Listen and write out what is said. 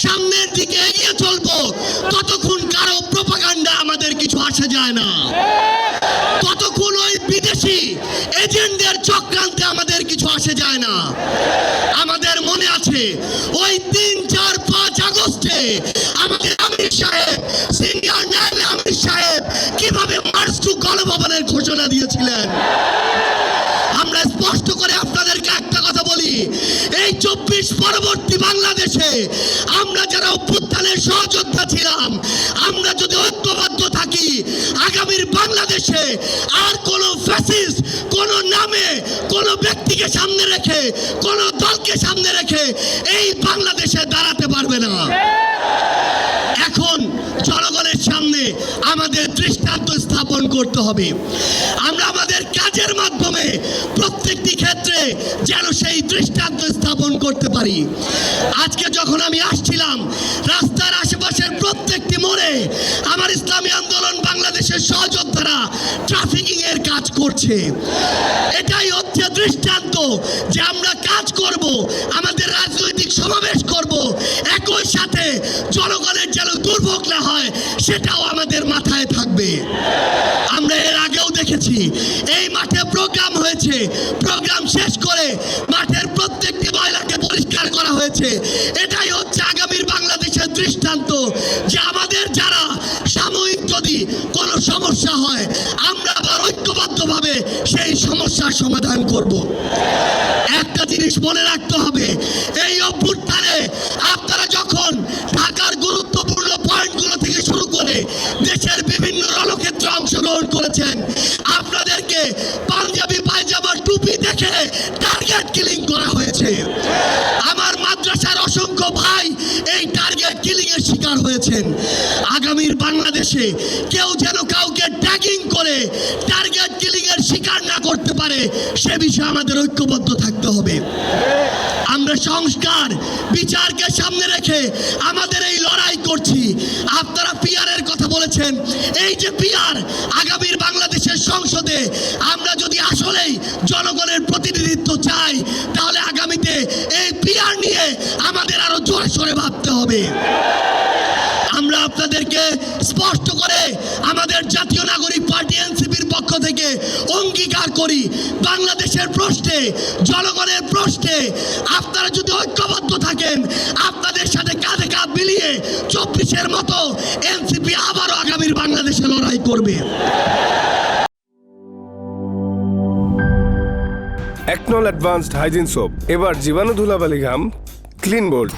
সামনের দিকে এগিয়ে চলবো, ততক্ষণ কারো প্রোপাগান্ডা আমাদের কিছু আসে যায় না, ততক্ষণ ওই বিদেশি এজেন্টদের চক্রান্তে আমাদের কিছু আসে যায় না। আমাদের মনে আছে ওই 3, 4, 5 আগস্টে আমাদের আমির সাহেব, সিনিয়র নায়েবে আমির সাহেব কিভাবে মার্চ টু গণভবনের ঘোষণা দিয়েছিলেন। আমরা স্পষ্ট করে আপনাদেরকে একটা কথা বলি, এই 24 পরবর্তী বাংলাদেশে আমরা যারা অভ্যুত্থানের সহযোদ্ধা ছিলাম, আমরা যদি ঐক্যবদ্ধ থাকি, আগামীর বাংলাদেশে আর কোন ফ্যাসিস্ট কোন নামে কোন ব্যক্তিকে সামনে রেখে কোন দলকে সামনে রেখে এই বাংলাদেশে দাঁড়াতে পারবে না। এখন জনগণের সামনে আমাদের দৃষ্টান্ত স্থাপন করতে হবে। আমরা আমাদের কাজের মাধ্যমে প্রত্যেকটি ক্ষেত্রে যেন সেই দৃষ্টান্ত স্থাপন করতে পারি। আজকে যখন আমি আসছিলাম, রাস্তার আশেপাশের প্রত্যেকটি মোড়ে আমার ইসলামী আন্দোলন বাংলাদেশের সহযোদ্ধারা ট্রাফিকিং এর কাজ করছে। এটাই হচ্ছে দৃষ্টান্ত যে আমরা কাজ করব, আমাদের রাজনৈতিক সমাবেশ করব, একই সাথে জনগণের যেন দুর্ভোগ না হয় সেটাও আমাদের মাথায় থাকবে। আমরা এর আগেও দেখেছি এই মাঠে প্রোগ্রাম হয়েছে, প্রোগ্রাম শেষ করে মাঠের প্রত্যেকটি ময়লাকে পরিষ্কার করা হয়েছে। এটাই হচ্ছে আগামীর বাংলাদেশের দৃষ্টান্ত যে আমাদের যারা সাময়িক যদি কোনো সমস্যা হয়, আমরা আবার ঐক্যবদ্ধভাবে সেই সমস্যার সমাধান করব। একটা জিনিস মনে রাখতে হবে, এই অভ্যুত্থানে আপনারা যখন ঢাকার গুরুত্বপূর্ণ পয়েন্টগুলো থেকে শুরু করে দেশের বিভিন্ন রণক্ষেত্রে অংশগ্রহণ করেছেন, আপনাদেরকে পাঞ্জাবি পায়জামা টুপি দেখে টার্গেট কিলিং করা হয়েছে। আমার মাদ্রাসার অসংখ্য ভাই এই টার্গেট কিলিং এর শিকার হয়েছেন। আগামীর বাংলাদেশে কেউ যেন কাউকে ট্যাগিং করে টার্গেট কিলিং এর শিকার না করতে পারে, সে বিষয়ে আমাদের ঐক্যবদ্ধ থাকতে হবে। আমরা সংস্কার বিচারকে সামনে রেখে আমাদের এই লড়াই করছি। আপনারা পিআরের কথা বলেছেন, এই যে পিআর, আগামীর বাংলাদেশের সংসদে আমরা যদি আসলেই জনগণের প্রতিনিধিত্ব চাই, তাহলে আগামীতে এই পিআর নিয়ে আমাদের আরো জোরে সোরে ভাবতে হবে। আমরা আপনাদেরকে স্পষ্ট করে আমাদের জাতীয় নাগরিক পার্টি এনসিপির পক্ষ থেকে অঙ্গীকার করি, বাংলাদেশের প্রশ্নে, জনগণের প্রশ্নে আপনারা যদি ঐক্যবদ্ধ থাকেন, আপনাদের সাথে কাঁধে কাঁধ মিলিয়ে 24-এর মতো এনসিপি আবারও আগামীর বাংলাদেশে লড়াই করবে। একনল অ্যাডভান্সড হাইজিন সোপ, এবার জীবাণু ধুলাবালি ঘাম ক্লিন বোল্ড।